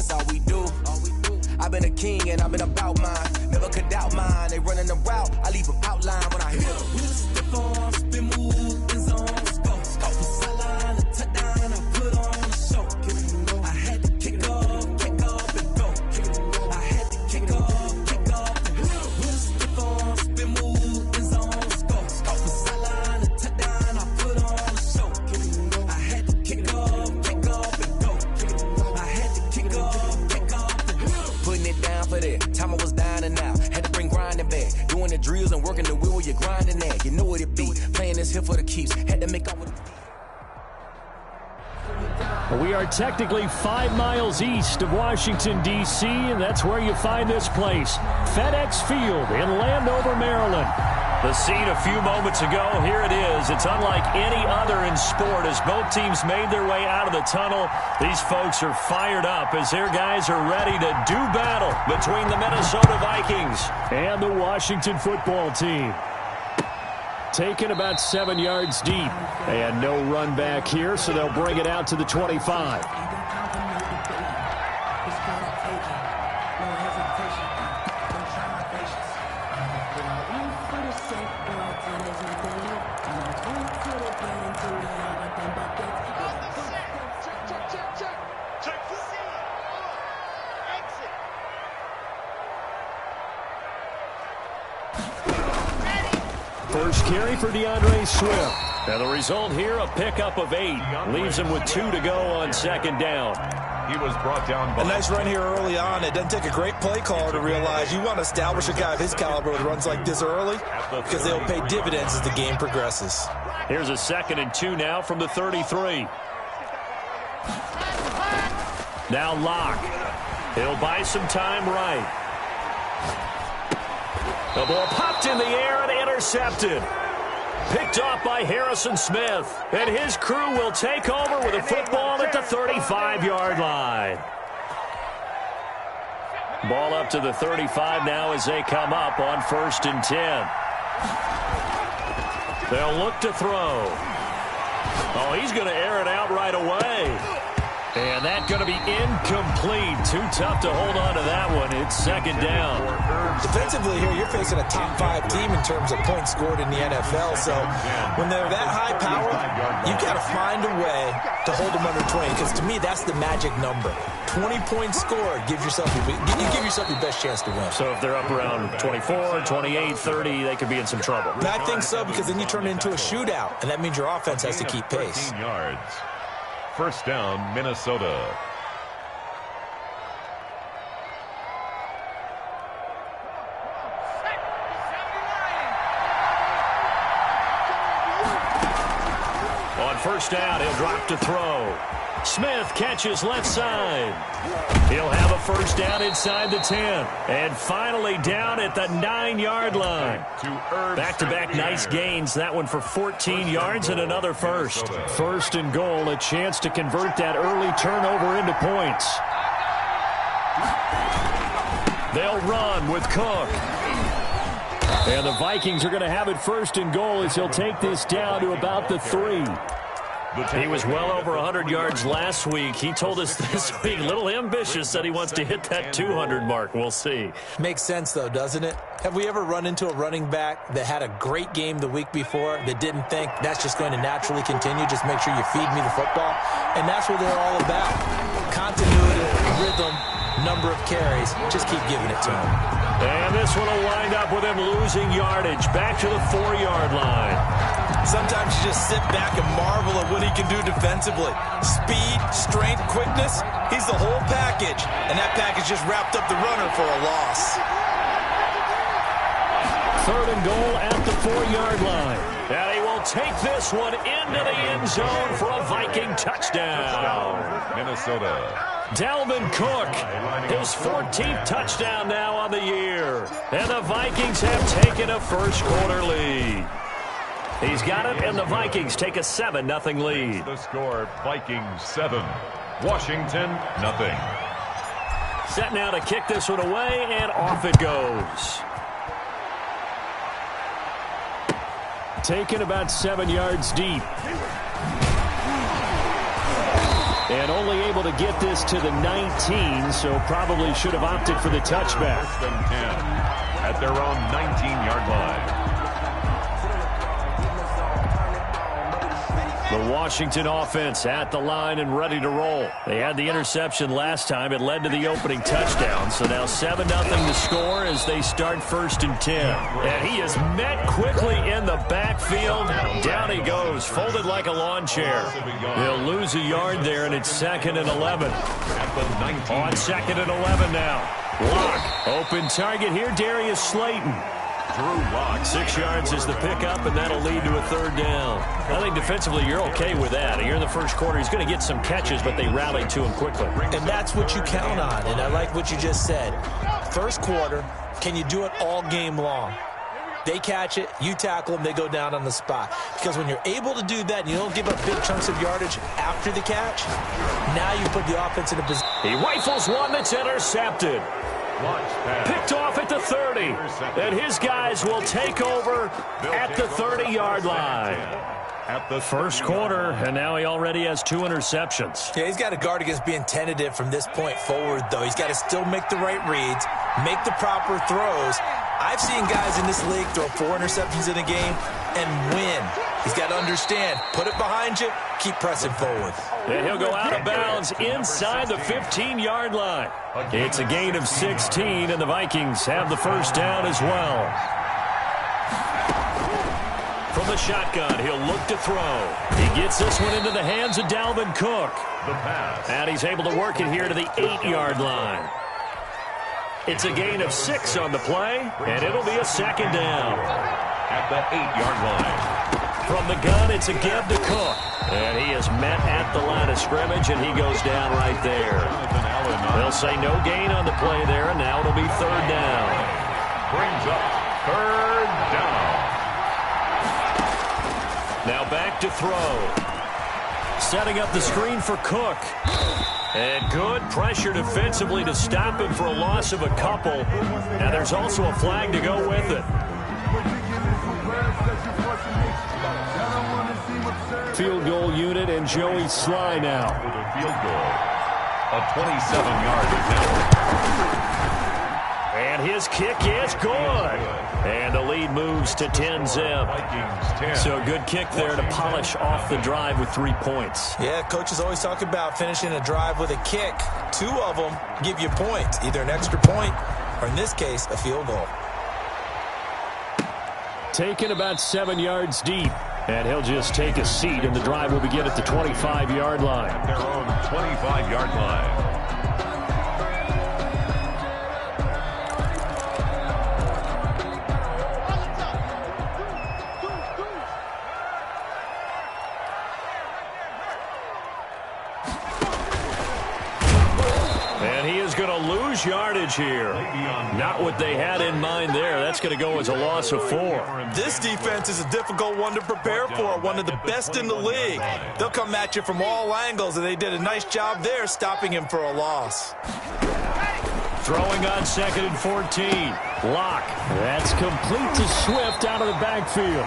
that's all we do. I've been a king and I've been about mine. Never could doubt mine. They running the route, I leave them outline when I hit them. Stiff arm, spin move, in zone, scope. From sideline to touchdown, I put on a show. I had to kick off and go. I had to kick off and go. Stiff arm, spin move, in zone, scope. From sideline to touchdown, I put on a show. I had to kick off and go. I had to kick off and go. Putting it down for that. Time I was down and out. Had to bring grinding back. Doing the drills and working the wheel where you're grinding at. You know what it be. Playing this here for the keeps. Had to make up with. We are technically 5 miles east of Washington, D.C., and that's where you find this place. FedEx Field in Landover, Maryland. The scene a few moments ago, here it is. It's unlike any other in sport as both teams made their way out of the tunnel. These folks are fired up as their guys are ready to do battle between the Minnesota Vikings and the Washington football team. Taken about 7 yards deep. And no run back here, so they'll bring it out to the 25. First carry for DeAndre Swift. And the result here, a pickup of 8. Leaves him with 2 to go on second down. He was brought down by... A nice run here early on. It doesn't take a great play caller to realize you want to establish a guy of his caliber with runs like this early because they'll pay dividends as the game progresses. Here's a 2nd and 2 now from the 33. Now Locke. He'll buy some time right. The ball popped in the air and intercepted. Picked off by Harrison Smith. And his crew will take over with a football at the 35-yard line. Ball up to the 35 now as they come up on 1st and 10. They'll look to throw. Oh, he's going to air it out right away. And that's going to be incomplete. Too tough to hold on to that one. It's 2nd down. Defensively here, you're facing a top 5 team in terms of points scored in the NFL. So when they're that high power, you've got to find a way to hold them under 20. Because to me, that's the magic number. 20 points scored gives yourself your best chance to win. So if they're up around 24, 28, 30, they could be in some trouble. And I think so, because then you turn it into a shootout, and that means your offense has to keep pace. 14 yards. First down, Minnesota. On 1st down, he'll drop to throw. Smith catches left side. He'll have a 1st down inside the 10. And finally down at the 9-yard line. Back-to-back nice gains. That one for 14 yards and another first. 1st and goal, a chance to convert that early turnover into points. They'll run with Cook. And the Vikings are going to have it 1st and goal as he'll take this down to about the 3. He was well over 100 yards last week. He told us this week, a little ambitious, that he wants to hit that 200 mark. We'll see. Makes sense, though, doesn't it? Have we ever run into a running back that had a great game the week before that didn't think that's just going to naturally continue? Just make sure you feed me the football. And that's what they're all about. Continuity, rhythm, number of carries. Just keep giving it to him. And this one will wind up with him losing yardage back to the 4-yard line. Sometimes you just sit back and marvel at what he can do defensively. Speed, strength, quickness, he's the whole package. And that package just wrapped up the runner for a loss. 3rd and goal at the 4-yard line. And he will take this one into the end zone for a Viking touchdown. Minnesota. Dalvin Cook, his 14th touchdown now on the year. And the Vikings have taken a first-quarter lead. He's got it, and the Vikings take a 7-0 lead. The score, Vikings 7, Washington 0. Set now to kick this one away, and off it goes. Taken about 7 yards deep. And only able to get this to the 19, so probably should have opted for the touchback. First and 10 at their own 19-yard line. The Washington offense at the line and ready to roll. They had the interception last time. It led to the opening touchdown. So now 7-0 to score as they start 1st and 10. And he is met quickly in the backfield. Down he goes, folded like a lawn chair. They'll lose a yard there, and it's 2nd and 11. On 2nd and 11 now. Lock, open target here, Darius Slayton. Drew Lock, 6 yards is the pickup, and that'll lead to a 3rd down. I think defensively you're okay with that. Here in the first quarter, he's going to get some catches, but they rallied to him quickly. And that's what you count on, and I like what you just said. First quarter, can you do it all game long? They catch it, you tackle them, they go down on the spot. Because when you're able to do that and you don't give up big chunks of yardage after the catch, now you put the offense in a position. He rifles one that's intercepted. Picked off at the 30. And his guys will take over at the 30-yard line. At the first quarter, and now he already has 2 interceptions. Yeah, he's got to guard against being tentative from this point forward, though. He's got to still make the right reads, make the proper throws. I've seen guys in this league throw 4 interceptions in a game and win. He's got to understand, put it behind you, keep pressing forward. And he'll go out of bounds inside the 15-yard line. It's a gain of 16, and the Vikings have the 1st down as well. From the shotgun, he'll look to throw. He gets this one into the hands of Dalvin Cook. And he's able to work it here to the 8-yard line. It's a gain of 6 on the play, and it'll be a 2nd down. At the 8-yard line. From the gun, it's again to Cook. And he is met at the line of scrimmage, and he goes down right there. They'll say no gain on the play there, and now it'll be 3rd down. Brings up 3rd down. Now back to throw. Setting up the screen for Cook. And good pressure defensively to stop him for a loss of a couple. And there's also a flag to go with it. Field goal unit and Joey Sly now. For the field goal. A 27-yard attempt. And his kick is good. And the lead moves to 10-zip. So a good kick there to polish off the drive with 3 points. Yeah, coaches always talk about finishing a drive with a kick. 2 of them give you points, either an extra point or, in this case, a field goal. Taken about 7 yards deep. And he'll just take a seat, and the drive will begin at the 25-yard line. Their own 25-yard line. And he is going to lose yardage here. Not what they had in mind there. That's going to go as a loss of 4. This defense is a difficult one to prepare for, one of the best in the league. They'll come at you from all angles, and they did a nice job there stopping him for a loss. Throwing on 2nd and 14. Lock. That's complete to Swift out of the backfield.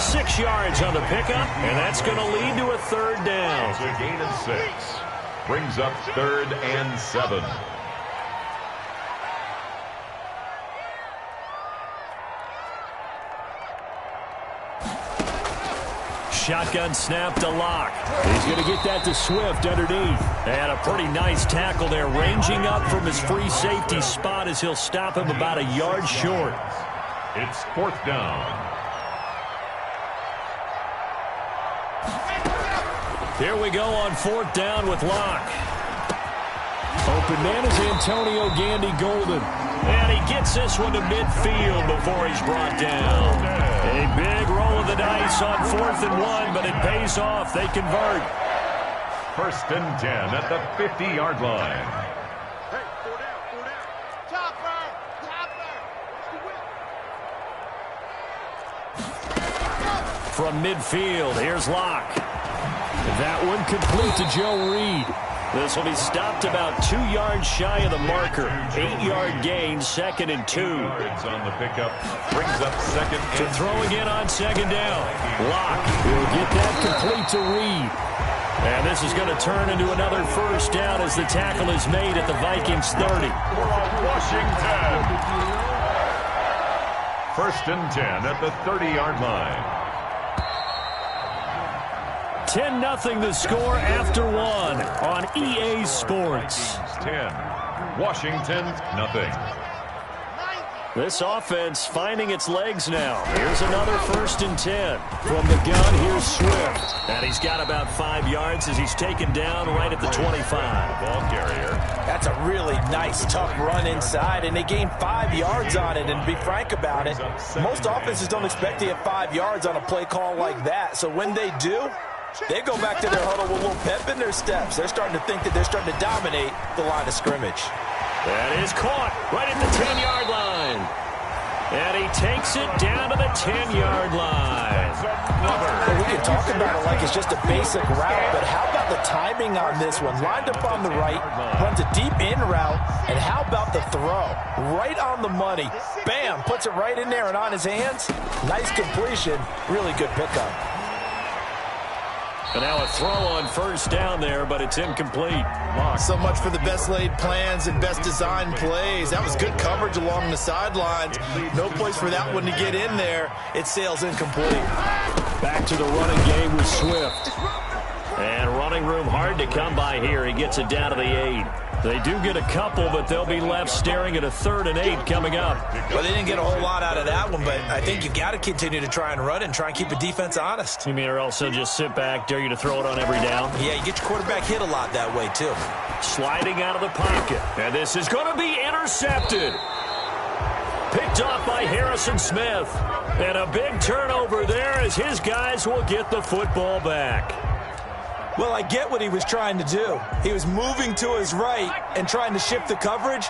6 yards on the pickup, and that's going to lead to a 3rd down. It's a gain of 6. Brings up 3rd and 7. Shotgun snap to Lock. He's going to get that to Swift underneath. And a pretty nice tackle there, ranging up from his free safety spot as he'll stop him about a yard short. It's 4th down. Here we go on 4th down with Lock. Open man is Antonio Gandy Golden. And he gets this one to midfield before he's brought down. A big roll of the dice on 4th and 1, but it pays off. They convert. 1st and 10 at the 50-yard line. Hey, 4 down, 4 down. Chopper, chopper. From midfield, here's Lock. That one complete to Joe Reed. This will be stopped about 2 yards shy of the marker. 8-yard gain, 2nd and 2. Yards on the pickup. Brings up 2nd and 2. To throw again on 2nd down. Lock will get that complete to Reed. And this is going to turn into another first down as the tackle is made at the Vikings 30. Washington. 1st and 10 at the 30-yard line. 10-0 the score after one on EA Sports. 10. Washington, nothing. This offense finding its legs now. Here's another 1st and 10. From the gun, here's Swift. And he's got about 5 yards as he's taken down right at the 25. Ball carrier. That's a really nice, tough run inside, and they gained 5 yards on it. And to be frank about it, most offenses don't expect to get 5 yards on a play call like that. So when they do, they go back to their huddle with a little pep in their steps. They're starting to think that they're starting to dominate the line of scrimmage. That is caught right at the 10-yard line. And he takes it down to the 10-yard line. Well, we can talk about it like it's just a basic route, but how about the timing on this one? Lined up on the right, runs a deep in route, and how about the throw? Right on the money. Bam, puts it right in there and on his hands. Nice completion. Really good pickup. And now a throw on 1st down there, but it's incomplete. So much for the best laid plans and best designed plays. That was good coverage along the sidelines. No place for that one to get in there. It sails incomplete. Back to the running game with Swift. And running room hard to come by here. He gets it down to the 8. They do get a couple, but they'll be left staring at a 3rd and 8 coming up. Well, they didn't get a whole lot out of that one, but I think you've got to continue to try and run and try and keep the defense honest. You mean or also just sit back, dare you to throw it on every down? Yeah, you get your quarterback hit a lot that way, too. Sliding out of the pocket. And this is going to be intercepted. Picked off by Harrison Smith. And a big turnover there as his guys will get the football back. Well, I get what he was trying to do. He was moving to his right and trying to shift the coverage,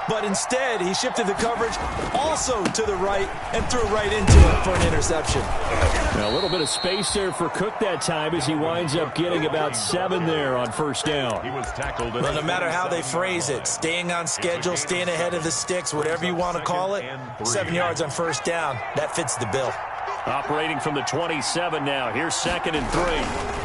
but instead he shifted the coverage also to the right and threw right into it for an interception. Now, a little bit of space there for Cook that time as he winds up getting about 7 there on 1st down. He was tackled. Well, no matter how they phrase it, staying on schedule, staying ahead of the sticks, whatever you want to call it, 7 yards on 1st down, that fits the bill. Operating from the 27 now. Here's 2nd and 3.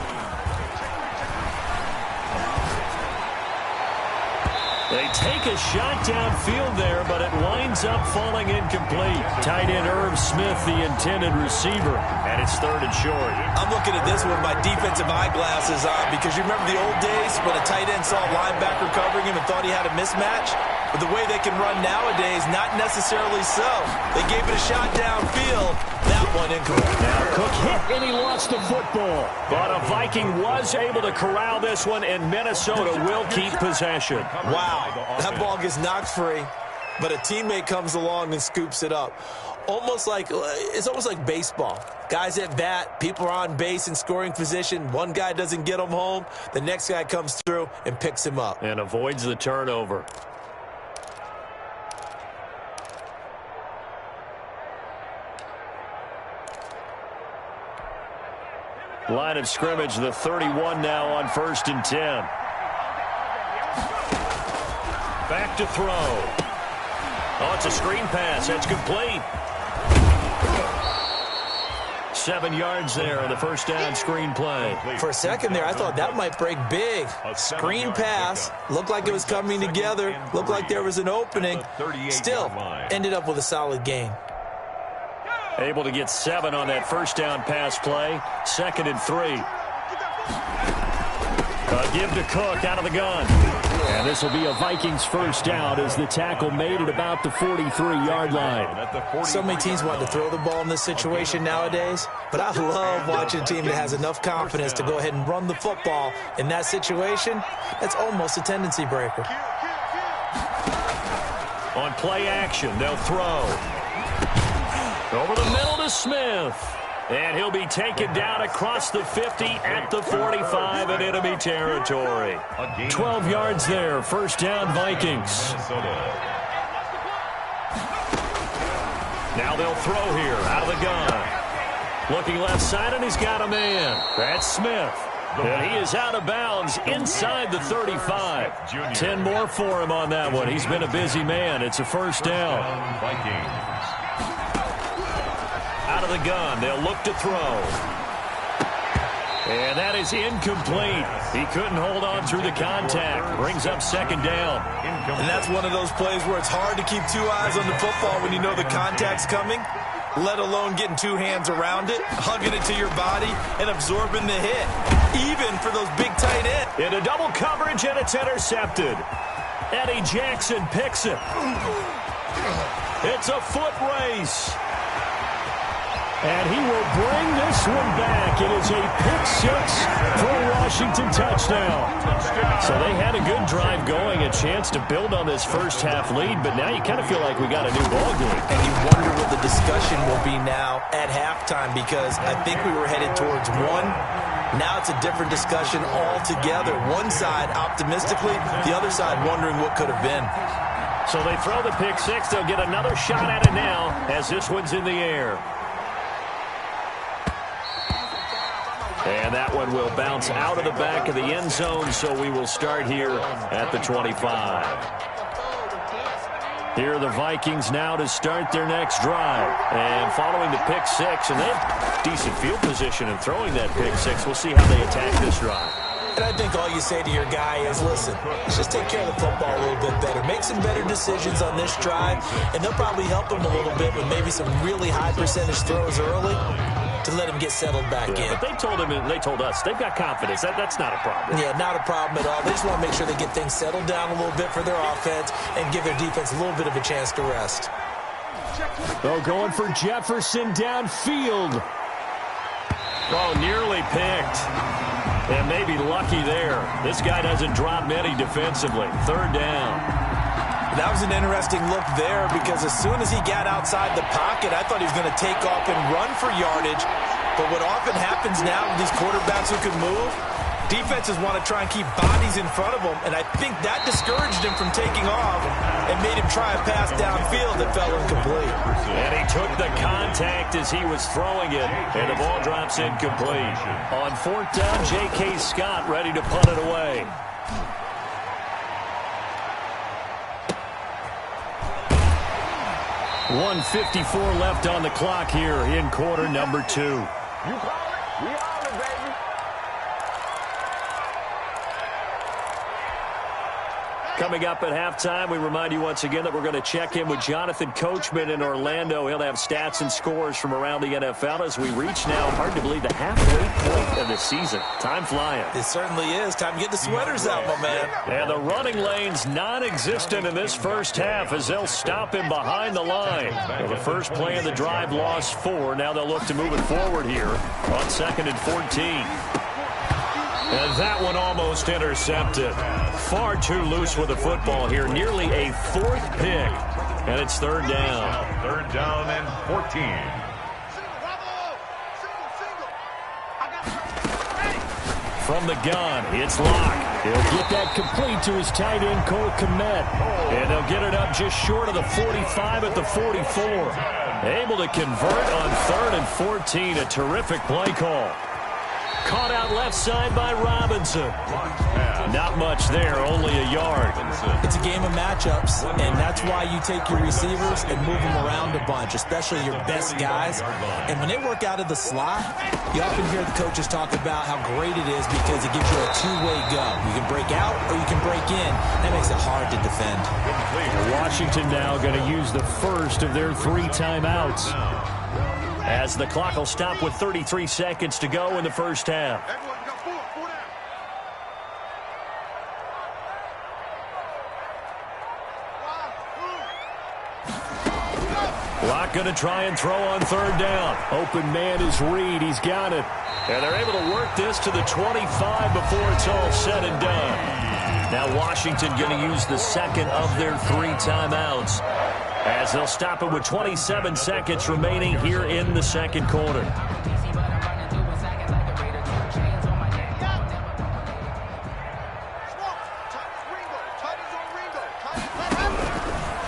They take a shot downfield there, but it winds up falling incomplete. Tight end Irv Smith, the intended receiver, and it's 3rd and short. I'm looking at this one with my defensive eyeglasses on because you remember the old days when a tight end saw a linebacker covering him and thought he had a mismatch? But the way they can run nowadays, not necessarily so. They gave it a shot downfield. That one incorrect. Now Cook hit and he lost the football. But a Viking was able to corral this one, and Minnesota will keep possession. Wow, that ball gets knocked free, but a teammate comes along and scoops it up. It's almost like baseball. Guys at bat, people are on base in scoring position. One guy doesn't get him home. The next guy comes through and picks him up. And avoids the turnover. Line of scrimmage, the 31 now on 1st and 10. Back to throw. Oh, it's a screen pass. That's complete. 7 yards there on the 1st down screen play. For a second there, I thought that might break big. Screen pass. Looked like it was coming together. Looked like there was an opening. Still, ended up with a solid gain. Able to get 7 on that 1st down pass play. 2nd and 3. Give to Cook out of the gun. And this will be a Vikings 1st down as the tackle made at about the 43-yard line. So many teams want to throw the ball in this situation nowadays, but I love watching a team that has enough confidence to go ahead and run the football in that situation. That's almost a tendency breaker. On play action, they'll throw. Over the middle to Smith. And he'll be taken down across the 50 at the 45 in enemy territory. 12 yards there. 1st down, Vikings. Now they'll throw here out of the gun. Looking left side, and he's got a man. That's Smith. And he is out of bounds inside the 35. 10 more for him on that one. He's been a busy man. It's a 1st down. Vikings. Out of the gun, they'll look to throw. And that is incomplete. He couldn't hold on through the contact. Brings up second down. And that's one of those plays where it's hard to keep two eyes on the football when you know the contact's coming, let alone getting two hands around it, hugging it to your body, and absorbing the hit, even for those big tight ends. Into double coverage, and it's intercepted. Eddie Jackson picks it. It's a foot race. And he will bring this one back. It is a pick six for a Washington touchdown. So they had a good drive going, a chance to build on this first half lead, but now you kind of feel like we got a new ball game. And you wonder what the discussion will be now at halftime, because I think we were headed towards one. Now it's a different discussion altogether. One side optimistically, the other side wondering what could have been. So they throw the pick six. They'll get another shot at it now as this one's in the air. And that one will bounce out of the back of the end zone, so we will start here at the 25. Here are the Vikings now to start their next drive. And following the pick six, and they have decent field position in throwing that pick six. We'll see how they attack this drive. And I think all you say to your guy is, listen, let's just take care of the football a little bit better. Make some better decisions on this drive, and they'll probably help him a little bit with maybe some really high percentage throws early to let him get settled back in. But they told him, and they told us, they've got confidence. That's not a problem. Yeah, not a problem at all. They just want to make sure they get things settled down a little bit for their offense and give their defense a little bit of a chance to rest. Oh, going for Jefferson downfield. Oh, nearly picked. And maybe lucky there. This guy doesn't drop many defensively. Third down. That was an interesting look there, because as soon as he got outside the pocket, I thought he was going to take off and run for yardage. But what often happens now with these quarterbacks who can move, defenses want to try and keep bodies in front of them, and I think that discouraged him from taking off and made him try a pass downfield that fell incomplete. And he took the contact as he was throwing it, and the ball drops incomplete. On fourth down, J.K. Scott ready to punt it away. .154 left on the clock here in quarter number 2. You call it? We on it, baby. Coming up at halftime, we remind you once again that we're going to check in with Jonathan Coachman in Orlando. He'll have stats and scores from around the NFL as we reach now, hard to believe, the halfway point of the season. Time flying. It certainly is. Time to get the sweaters out, my man. And the running lane's non-existent in this first half as they'll stop him behind the line. Well, the first play of the drive lost 4. Now they'll look to move it forward here on 2nd and 14. And that one almost intercepted. Far too loose with the football here. Nearly a 4th pick. And it's third down. Third down and 14. From the gun, it's Locke. He'll get that complete to his tight end, Cole Kmet. And they'll get it up just short of the 45 at the 44. Able to convert on 3rd and 14. A terrific play call. Caught out left side by Robinson. Not much there, only a yard. It's a game of matchups, and that's why you take your receivers and move them around a bunch, especially your best guys. And when they work out of the slot, you often hear the coaches talk about how great it is because it gives you a two-way go. You can break out or you can break in. That makes it hard to defend. Washington now going to use the first of their 3 timeouts, as the clock will stop with 33 seconds to go in the first half. Locke going to try and throw on 3rd down. Open man is Reed. He's got it. And they're able to work this to the 25 before it's all said and done. Now Washington going to use the second of their 3 timeouts, as they'll stop it with 27 seconds remaining here in the second quarter.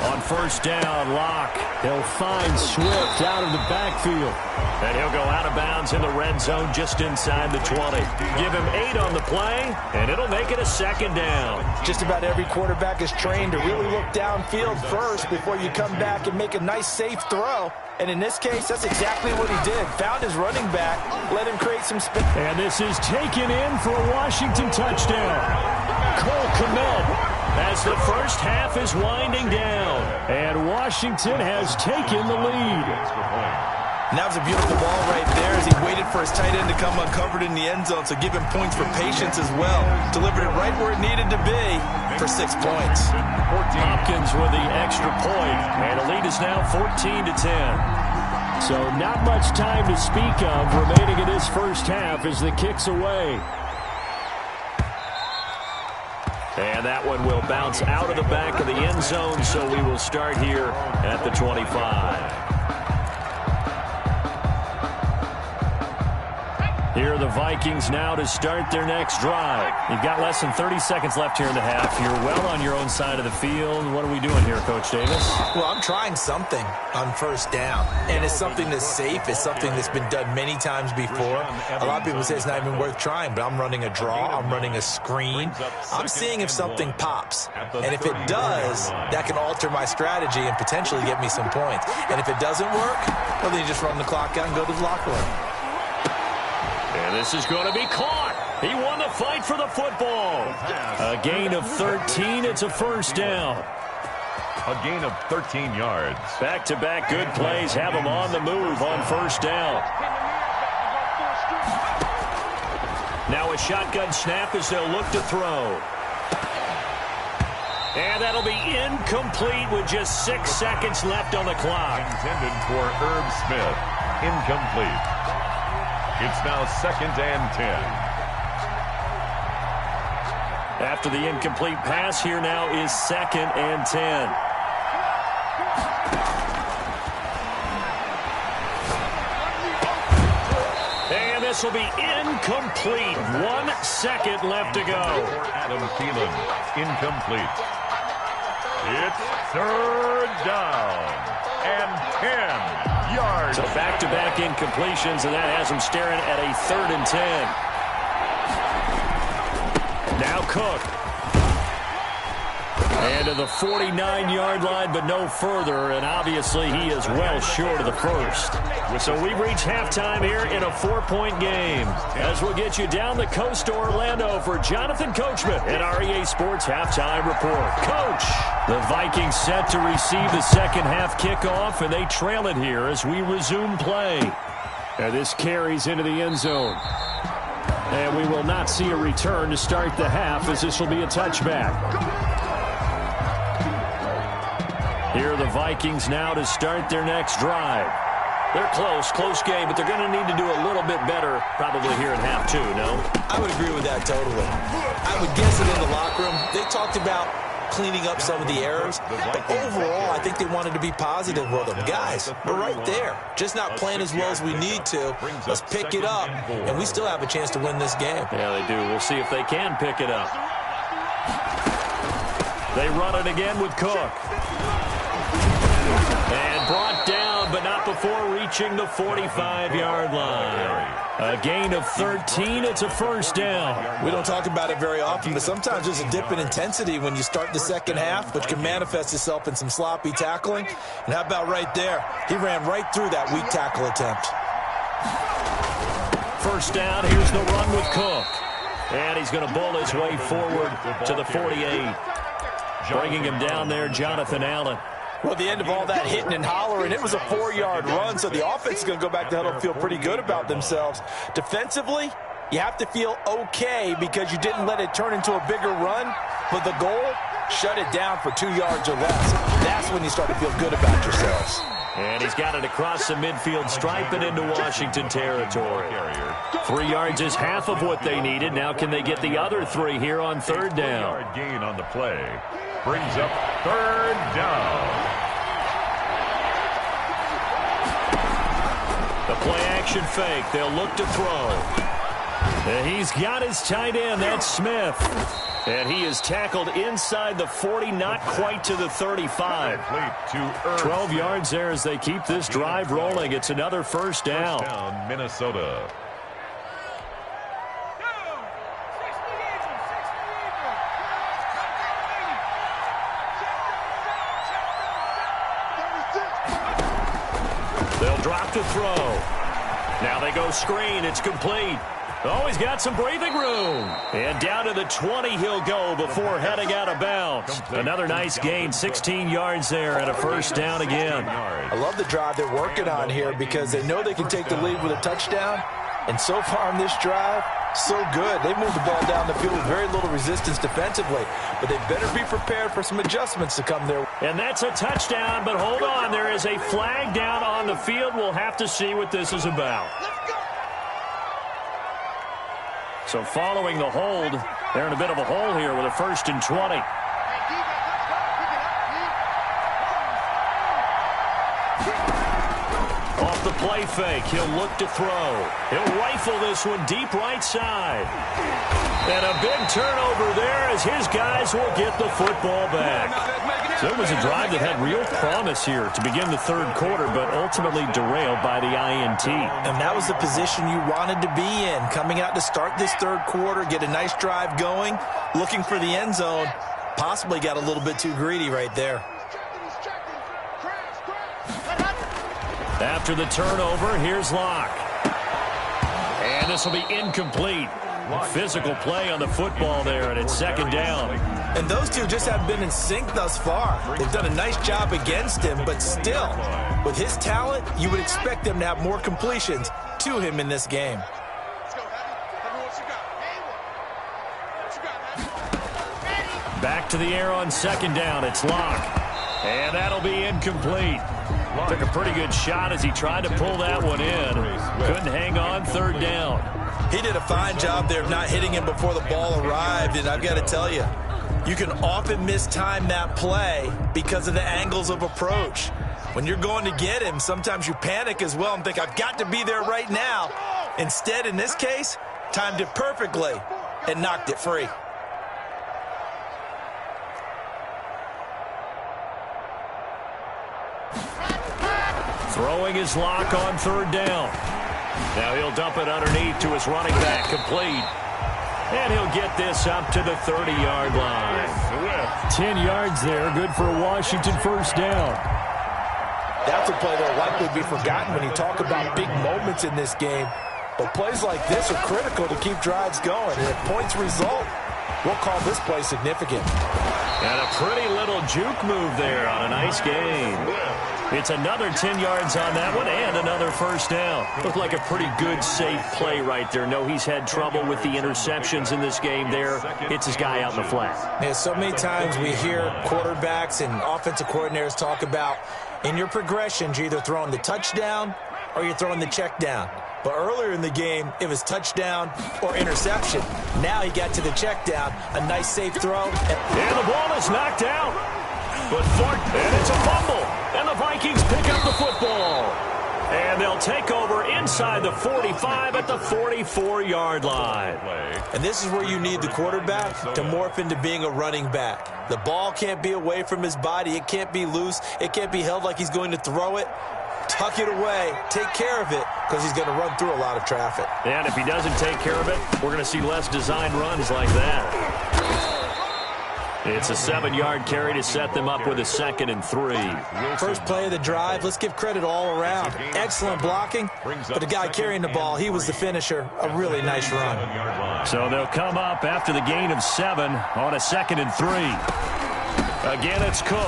On first down. Locke. He'll find Swift out of the backfield. And he'll go out of bounds in the red zone just inside the 20. Give him 8 on the play, and it'll make it a second down. Just about every quarterback is trained to really look downfield first before you come back and make a nice, safe throw. And in this case, that's exactly what he did. Found his running back, let him create some space. And this is taken in for a Washington touchdown. Cole Kmet as the first half is winding down. And Washington has taken the lead. And that was a beautiful ball right there as he waited for his tight end to come uncovered in the end zone. So give him points for patience as well. Delivered it right where it needed to be for 6 points. Hopkins with the extra point. And the lead is now 14-10. So not much time to speak of remaining in this first half as the kick's away. And that one will bounce out of the back of the end zone, so we will start here at the 25. Here are the Vikings now to start their next drive. You've got less than 30 seconds left here in the half. You're well on your own side of the field. What are we doing here, Coach Davis? Well, I'm trying something on first down. And it's something that's safe. It's something that's been done many times before. A lot of people say it's not even worth trying, but I'm running a draw. I'm running a screen. I'm seeing if something pops. And if it does, that can alter my strategy and potentially get me some points. And if it doesn't work, well, then you just run the clock out and go to the locker room. And this is going to be caught. He won the fight for the football. A gain of 13. It's a first down. A gain of 13 yards. Back-to-back good plays have him on the move on first down. Now a shotgun snap as they'll look to throw. And that'll be incomplete with just 6 seconds left on the clock. Intended for Herb Smith. Incomplete. It's now 2nd and 10. After the incomplete pass, here now is 2nd and 10. And this will be incomplete. 1 second left to go. Adam Thielen, incomplete. It's 3rd down and 10 yards. So back-to-back incompletions, and that has him staring at a 3rd and 10. Now Cook. And to the 49-yard line, but no further, and obviously he is well short of the first. So we've reached halftime here in a 4-point game. As we'll get you down the coast to Orlando for Jonathan Coachman at our EA Sports Halftime Report. Coach, the Vikings set to receive the second half kickoff, and they trail it here as we resume play. And this carries into the end zone. And we will not see a return to start the half, as this will be a touchback. Here are the Vikings now to start their next drive. They're close game, but they're going to need to do a little bit better probably here in half two, no? I would agree with that totally. I would guess it in the locker room. They talked about cleaning up some of the errors, but overall, I think they wanted to be positive with them. Guys, we're right there. Just not playing as well as we need to. Let's pick it up, and we still have a chance to win this game. Yeah, they do. We'll see if they can pick it up. They run it again with Cook. And brought down, but not before reaching the 45-yard line. A gain of 13. It's a first down. We don't talk about it very often, but sometimes there's a dip in intensity when you start the second half, which can manifest itself in some sloppy tackling. And how about right there? He ran right through that weak tackle attempt. First down. Here's the run with Cook. And he's going to bull his way forward to the 48. Bringing him down there, Jonathan Allen. Well, the end of all that hitting and hollering, it was a 4-yard run, so the offense is going to go back to huddle and feel pretty good about themselves. Defensively, you have to feel okay because you didn't let it turn into a bigger run, but the goal, shut it down for 2 yards or less. That's when you start to feel good about yourselves. And he's got it across the midfield stripe and into Washington territory. 3 yards is half of what they needed. Now can they get the other 3 here on third down? 4-yard gain on the play. Brings up 3rd down. The play action fake. They'll look to throw. And he's got his tight end. That's Smith. And he is tackled inside the 40, not quite to the 35. 12 yards there as they keep this drive rolling. It's another first down. First down, Minnesota. They'll drop to throw. Now they go screen. It's complete. Oh, he's got some breathing room. And down to the 20 he'll go before heading out of bounds. Another nice gain, 16 yards there and a first down again. I love the drive they're working on here because they know they can take the lead with a touchdown. And so far on this drive, so good. They moved the ball down the field with very little resistance defensively. But they better be prepared for some adjustments to come their way. And that's a touchdown, but hold on. There is a flag down on the field. We'll have to see what this is about. So following the hold, they're in a bit of a hole here with a 1st and 20. Off the play fake, he'll look to throw. He'll rifle this one deep right side. And a big turnover there as his guys will get the football back. So it was a drive that had real promise here to begin the third quarter, but ultimately derailed by the INT. And that was the position you wanted to be in, coming out to start this third quarter, get a nice drive going, looking for the end zone. Possibly got a little bit too greedy right there. After the turnover, here's Locke. And this will be incomplete. Physical play on the football there, and it's 2nd down. And those two just haven't been in sync thus far. They've done a nice job against him, but still, with his talent, you would expect them to have more completions to him in this game. Back to the air on 2nd down. It's Locke. And that'll be incomplete. Took a pretty good shot as he tried to pull that one in. Couldn't hang on 3rd down. He did a fine job there of not hitting him before the ball arrived, and I've got to tell you, you can often mistime that play because of the angles of approach. When you're going to get him, sometimes you panic as well and think, I've got to be there right now. Instead, in this case, timed it perfectly and knocked it free. Throwing his Lock on 3rd down. Now he'll dump it underneath to his running back, complete. And he'll get this up to the 30-yard line. 10 yards there, good for a Washington first down. That's a play that will likely be forgotten when you talk about big moments in this game. But plays like this are critical to keep drives going. And if points result, we'll call this play significant. And a pretty little juke move there on a nice game. It's another 10 yards on that one and another first down. Looked like a pretty good, safe play right there. No, he's had trouble with the interceptions in this game there. Hits his guy out in the flat. Yeah, so many times we hear quarterbacks and offensive coordinators talk about in your progressions, you're either throwing the touchdown or you're throwing the check down. But earlier in the game, it was touchdown or interception. Now he got to the check down, a nice safe throw. And the ball is knocked out. But and it's a fumble. And the Vikings pick up the football. And they'll take over inside the 45 at the 44-yard line. And this is where you need the quarterback to morph into being a running back. The ball can't be away from his body. It can't be loose. It can't be held like he's going to throw it. Tuck it away. Take care of it because he's going to run through a lot of traffic. And if he doesn't take care of it, we're going to see less design runs like that. It's a 7-yard carry to set them up with a 2nd and 3. First play of the drive, let's give credit all around. Excellent blocking, but the guy carrying the ball, he was the finisher. A really nice run. So they'll come up after the gain of 7 on a 2nd and 3. Again, it's Cook.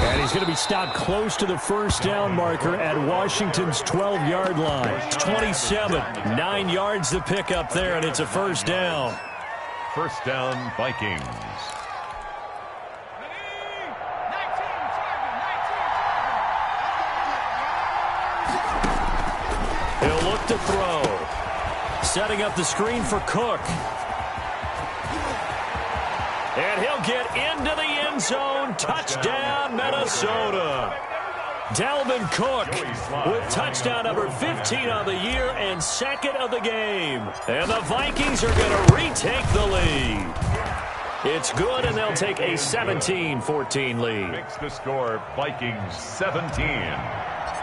And he's going to be stopped close to the first down marker at Washington's 12-yard line. 27, 9 yards to pick up there, and it's a first down. First down, Vikings. He'll look to throw. Setting up the screen for Cook. And he'll get into the end zone. Touchdown, Minnesota. Dalvin Cook with touchdown number 15 on the year and second of the game. And the Vikings are going to retake the lead. It's good, and they'll take a 17-14 lead. Makes the score Vikings 17,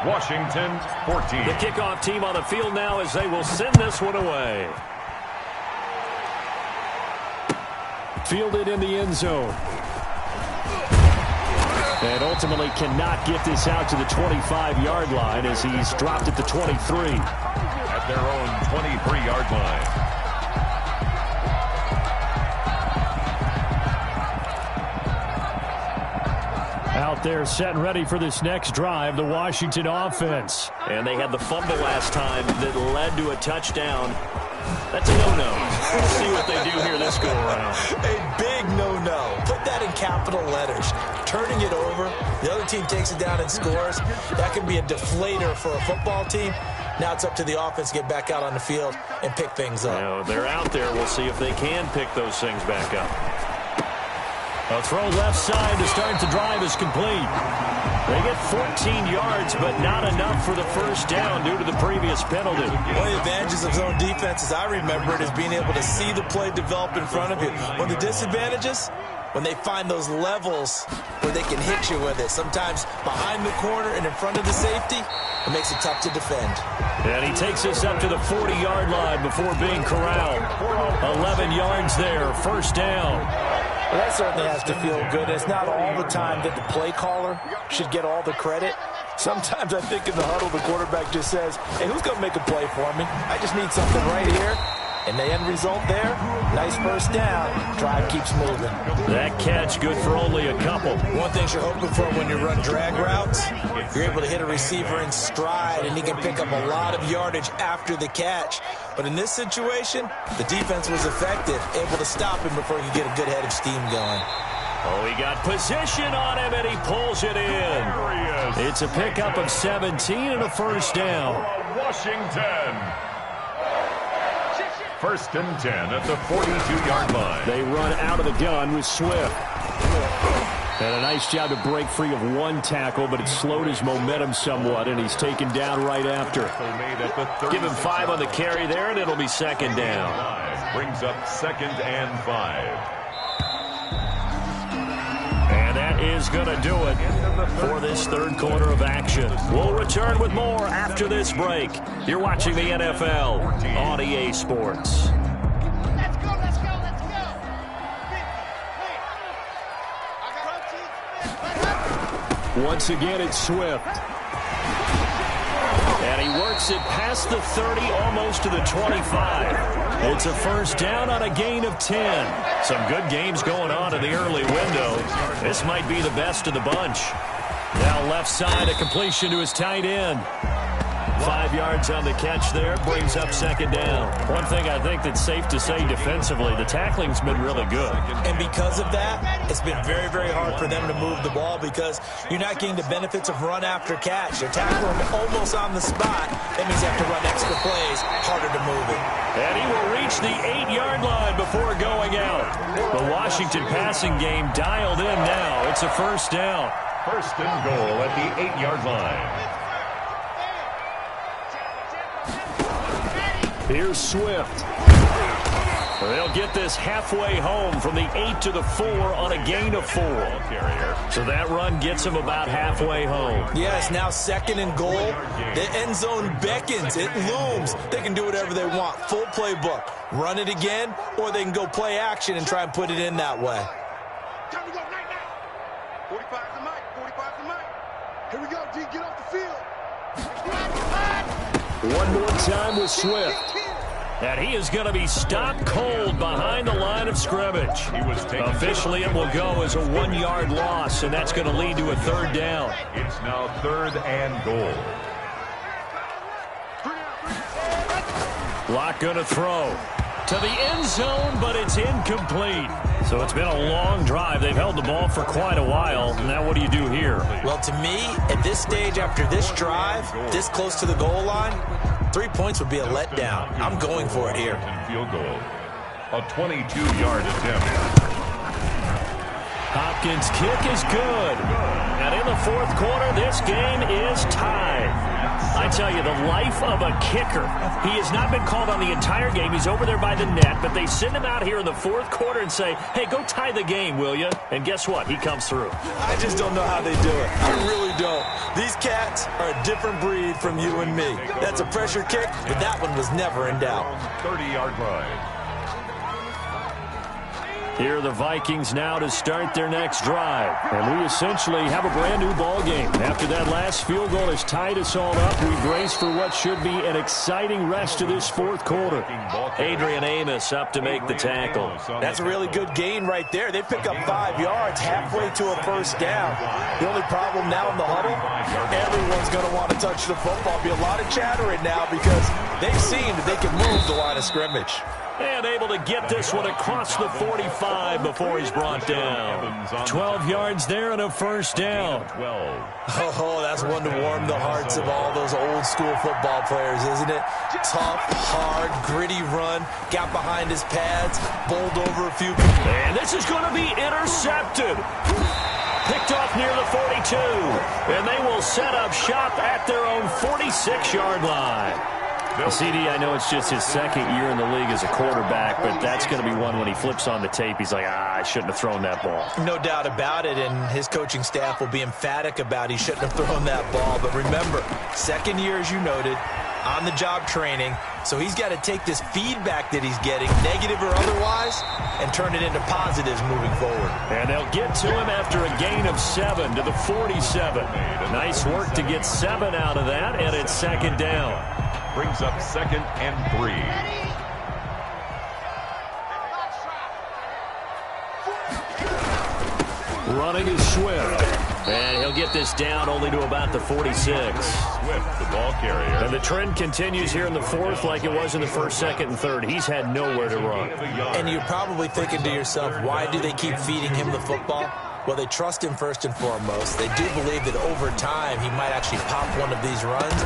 Washington 14. The kickoff team on the field now as they will send this one away. Fielded in the end zone. And ultimately cannot get this out to the 25-yard line as he's dropped at the 23. At their own 23-yard line. Out there set and ready for this next drive, the Washington offense. And they had the fumble last time that led to a touchdown. That's a no-no. We'll see what they do here this go-around. A big no-no. Put that in capital letters. Turning it over, the other team takes it down and scores. That can be a deflator for a football team. Now it's up to the offense to get back out on the field and pick things up. Now, they're out there. We'll see if they can pick those things back up. A throw left side to start the drive is complete. They get 14 yards, but not enough for the first down due to the previous penalty. One of the advantages of zone defense, as I remember it, is being able to see the play develop in front of you. One of the disadvantages, when they find those levels where they can hit you with it, sometimes behind the corner and in front of the safety, it makes it tough to defend. And he takes us up to the 40-yard line before being corralled. 11 yards there, first down. Well, that certainly has to feel good. It's not all the time that the play caller should get all the credit. Sometimes I think in the huddle, the quarterback just says, hey, who's going to make a play for me? I just need something right here. And the end result there, nice first down. Drive keeps moving. That catch good for only a couple. One thing you're hoping for when you run drag routes, you're able to hit a receiver in stride, and he can pick up a lot of yardage after the catch. But in this situation, the defense was effective, able to stop him before he could get a good head of steam going. Oh, he got position on him, and he pulls it in. It's a pickup of 17 and a first down. Washington. First and 10 at the 42-yard line. They run out of the gun with Swift. And a nice job to break free of one tackle, but it slowed his momentum somewhat, and he's taken down right after. Give him 5 on the carry there, and it'll be second down. Brings up second and 5. And that is going to do it for this third quarter of action. We'll return with more after this break. You're watching the NFL on EA Sports. Let's go, let's go, let's go. Once again, it's Swift. And he works it past the 30, almost to the 25. It's a first down on a gain of 10. Some good games going on in the early window. This might be the best of the bunch. Now left side, a completion to his tight end. 5 yards on the catch there, brings up second down. One thing I think that's safe to say defensively, the tackling's been really good. And because of that, it's been very, very hard for them to move the ball because you're not getting the benefits of run after catch. They're tackling almost on the spot. That means you have to run extra plays, harder to move it. And he will reach the 8-yard line before going out. The Washington passing game dialed in now. It's a first down. First and goal at the 8-yard line. Here's Swift. They'll get this halfway home from the 8 to the 4 on a gain of 4. So that run gets them about halfway home. Yes, now second and goal. The end zone beckons. It looms. They can do whatever they want. Full playbook. Run it again, or they can go play action and try and put it in that way. Time to go, night, night. 45 the mic, 45 the mic. Here we go, D, get off the field. One more time with Swift. And he is going to be stopped cold behind the line of scrimmage. Officially, it will go as a 1-yard loss, and that's going to lead to a third down. It's now third and goal. Lock going to throw to the end zone, but it's incomplete. So it's been a long drive. They've held the ball for quite a while. Now what do you do here? Well, to me, at this stage, after this drive, this close to the goal line, 3 points would be a letdown. I'm going for it here. Field goal. A 22-yard attempt. Hopkins' kick is good. And in the fourth quarter, this game is tied. I tell you, the life of a kicker. He has not been called on the entire game. He's over there by the net, but they send him out here in the fourth quarter and say, hey, go tie the game, will you? And guess what? He comes through. I just don't know how they do it. I really don't. These cats are a different breed from you and me. That's a pressure kick, but that one was never in doubt. 30-yard line. Here are the Vikings now to start their next drive. And we essentially have a brand-new ball game. After that last field goal has tied us all up, we brace for what should be an exciting rest of this fourth quarter. Adrian Amos up to make the tackle. That's a really good gain right there. They pick up 5 yards halfway to a first down. The only problem now in the huddle, everyone's going to want to touch the football. Be a lot of chattering now because they've seen that they can move the line of scrimmage. And able to get this one across the 45 before he's brought down. 12 yards there and a first down. Oh, that's one to warm the hearts of all those old school football players, isn't it? Tough, hard, gritty run. Got behind his pads, bowled over a few people. And this is going to be intercepted. Picked off near the 42. And they will set up shop at their own 46-yard line. CD, I know it's just his second year in the league as a quarterback, but that's going to be one when he flips on the tape. He's like, I shouldn't have thrown that ball. No doubt about it, and his coaching staff will be emphatic about he shouldn't have thrown that ball. But remember, second year, as you noted, on-the-job training, so he's got to take this feedback that he's getting, negative or otherwise, and turn it into positives moving forward. And they'll get to him after a gain of 7 to the 47. Nice work to get 7 out of that, and it's second down. Brings up 2nd and 3. Running is Swift. And he'll get this down only to about the 46. Swift, the ball carrier. And the trend continues here in the fourth like it was in the first, second, and third. He's had nowhere to run. And you're probably thinking to yourself, why do they keep feeding him the football? Well, they trust him first and foremost. They do believe that over time he might actually pop one of these runs.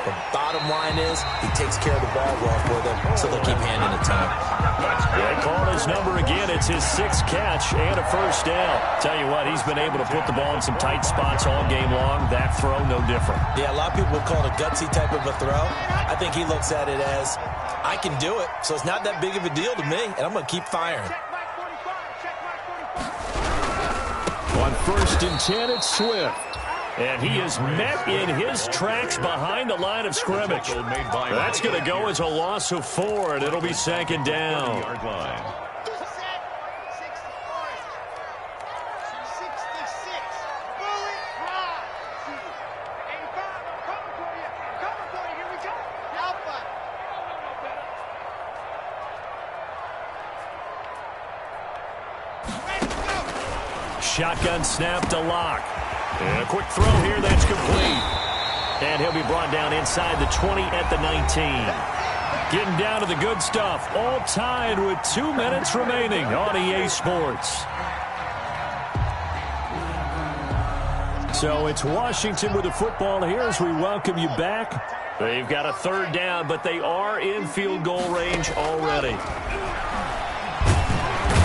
The bottom line is he takes care of the ball well for them, so they'll keep handing it to him. They call his number again. It's his 6th catch and a first down. Tell you what, he's been able to put the ball in some tight spots all game long. That throw, no different. Yeah, a lot of people would call it a gutsy type of a throw. I think he looks at it as, I can do it, so it's not that big of a deal to me, and I'm going to keep firing. On 1st and 10, it's Swift. And he is met in his tracks behind the line of scrimmage. That's going to go as a loss of 4, and it'll be second down. Shotgun snap to Locke. And a quick throw here that's complete. And he'll be brought down inside the 20 at the 19. Getting down to the good stuff. All tied with 2 minutes remaining on EA Sports. So it's Washington with the football here as we welcome you back. They've got a 3rd down, but they are in field goal range already.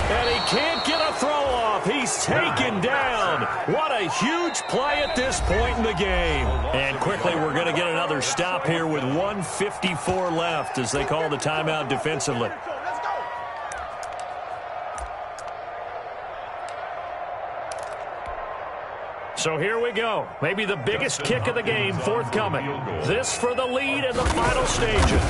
And he can't get a throw off. He's taken down. What a huge play at this point in the game. And quickly, we're going to get another stop here with 1:54 left as they call the timeout defensively. So here we go. Maybe the biggest kick of the game forthcoming. This for the lead in the final stages.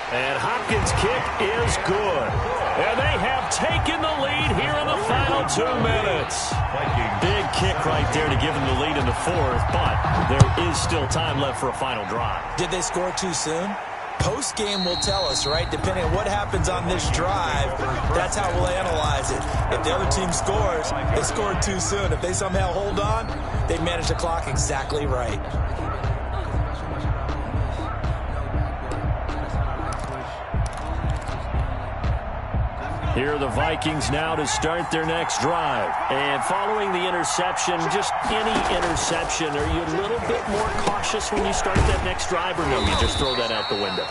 And Hopkins' kick is good. And they have taken the lead here in the final 2 minutes. Big kick right there to give them the lead in the fourth, but there is still time left for a final drive. Did they score too soon? Post-game will tell us, right? Depending on what happens on this drive, that's how we'll analyze it. If the other team scores, they scored too soon. If they somehow hold on, they manage the clock exactly right. Here are the Vikings now to start their next drive. And following the interception, just any interception, are you a little bit more cautious when you start that next drive, or no, you just throw that out the window?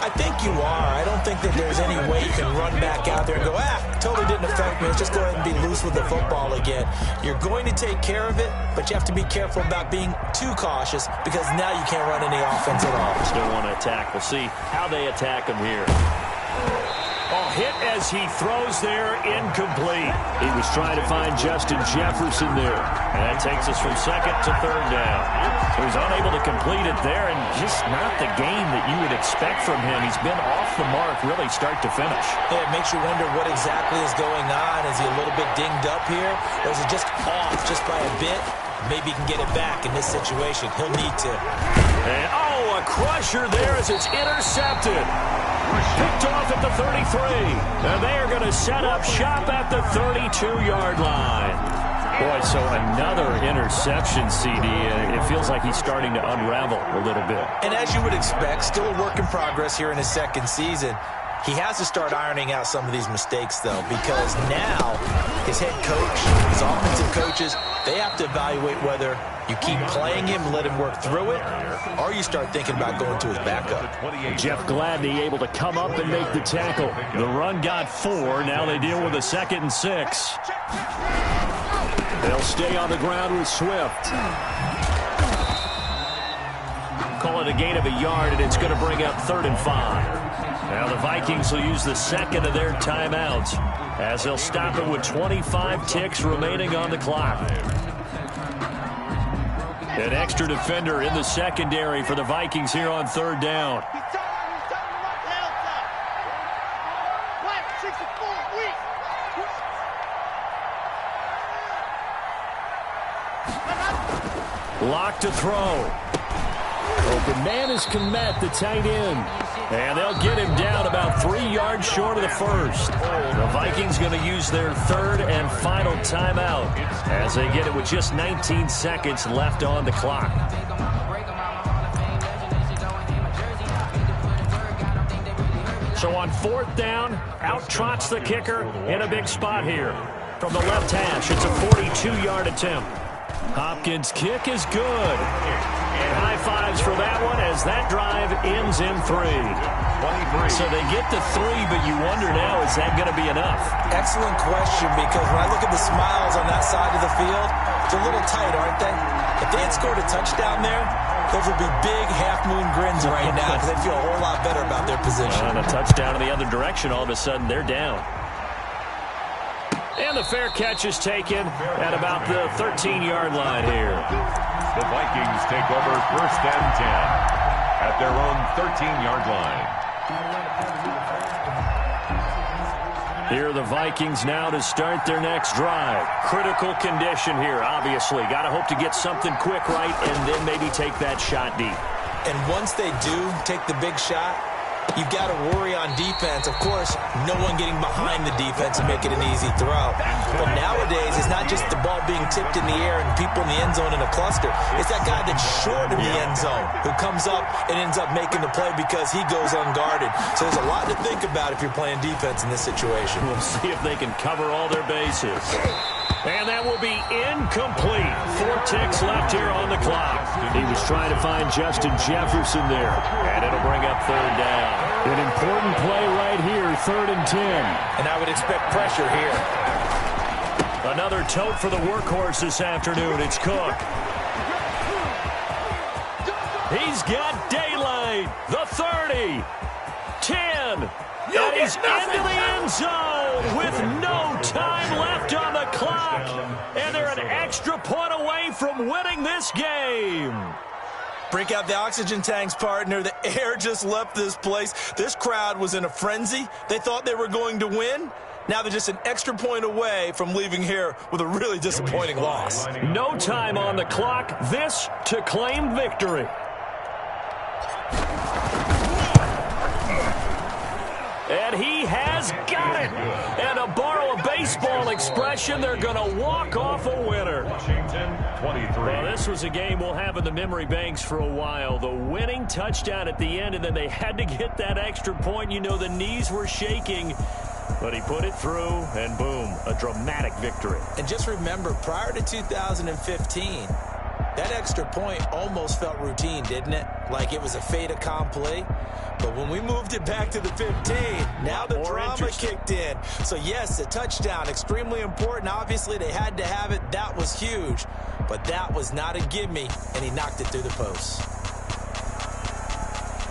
I think you are. I don't think that there's any way you can run back out there and go, totally didn't affect me. Let's just go ahead and be loose with the football again. You're going to take care of it, but you have to be careful about being too cautious because now you can't run any offense at all. Still want to attack. We'll see how they attack him here. Oh, hit as he throws there, incomplete. He was trying to find Justin Jefferson there. And that takes us from second to third down. So he's unable to complete it there, and just not the game that you would expect from him. He's been off the mark really start to finish. Yeah, it makes you wonder what exactly is going on. Is he a little bit dinged up here, or is it just off just by a bit? Maybe he can get it back in this situation. He'll need to. And, a crusher there as it's intercepted. Picked off at the 33. And they are going to set up shop at the 32-yard line. Boy, so another interception, CD. It feels like he's starting to unravel a little bit. And as you would expect, still a work in progress here in his second season. He has to start ironing out some of these mistakes, though, because now his head coach, his offensive coaches, they have to evaluate whether you keep playing him, let him work through it, or you start thinking about going to his backup. Jeff Gladney able to come up and make the tackle. The run got 4. Now they deal with a 2nd and 6. They'll stay on the ground with Swift. Call it a gain of a yard, and it's going to bring up 3rd and 5. Now the Vikings will use the second of their timeouts as they'll stop it with 25 ticks remaining on the clock. An extra defender in the secondary for the Vikings here on 3rd down. Lock to throw. Open man is Kmet, the tight end. And they'll get him down about 3 yards short of the first. The Vikings going to use their 3rd and final timeout as they get it with just 19 seconds left on the clock. So on 4th down, out trots the kicker in a big spot here. From the left hash, it's a 42-yard attempt. Hopkins' kick is good. And high fives for that one as that drive ends in 3. So they get to 3, but you wonder now, is that going to be enough? Excellent question, because when I look at the smiles on that side of the field, they're a little tight, aren't they? If they had scored a touchdown there, those would be big half-moon grins right now because they feel a whole lot better about their position. And a touchdown in the other direction, all of a sudden they're down. And the fair catch is taken at about the 13-yard line here. The Vikings take over 1st and 10 at their own 13-yard line. Here are the Vikings now to start their next drive. Critical condition here, obviously. Got to hope to get something quick right and then maybe take that shot deep. And once they do take the big shot, you've got to worry on defense. Of course, no one getting behind the defense and make it an easy throw. But nowadays, it's not just the ball being tipped in the air and people in the end zone in a cluster. It's that guy that's short in the end zone who comes up and ends up making the play because he goes unguarded. So there's a lot to think about if you're playing defense in this situation. We'll see if they can cover all their bases. And that will be incomplete. 4 ticks left here on the clock. He was trying to find Justin Jefferson there. And it'll bring up 3rd down. An important play right here, 3rd and 10. And I would expect pressure here. Another tote for the workhorse this afternoon. It's Cook. He's got daylight. The 30. 10. And he's into the end zone with no time left on the clock. And they're an extra point away from winning this game. Break out the oxygen tanks, partner. The air just left this place. This crowd was in a frenzy. They thought they were going to win. Now they're just an extra point away from leaving here with a really disappointing loss. No time on the clock. This to claim victory. And he has got it. And to borrow a baseball expression, they're going to walk off a winner. Washington, 23. Well, this was a game we'll have in the memory banks for a while. The winning touchdown at the end, and then they had to get that extra point. You know, the knees were shaking. But he put it through, and boom, a dramatic victory. And just remember, prior to 2015, that extra point almost felt routine, didn't it? like it was a fait accompli. But when we moved it back to the 15, now the drama kicked in. So, yes, a touchdown, extremely important. Obviously, they had to have it. That was huge. But that was not a gimme, and he knocked it through the post.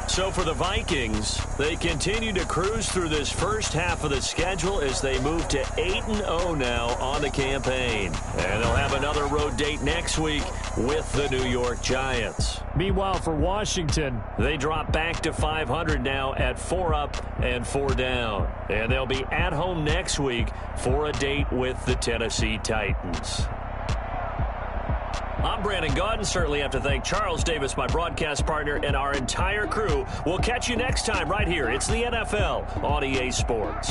So for the Vikings, they continue to cruise through this first half of the schedule as they move to 8-0 now on the campaign. And they'll have another road date next week with the New York Giants. Meanwhile, for Washington, they drop back to 500 now at 4 up and 4 down. And they'll be at home next week for a date with the Tennessee Titans. I'm Brandon Gaudin. Certainly have to thank Charles Davis, my broadcast partner, and our entire crew. We'll catch you next time right here. It's the NFL on EA Sports.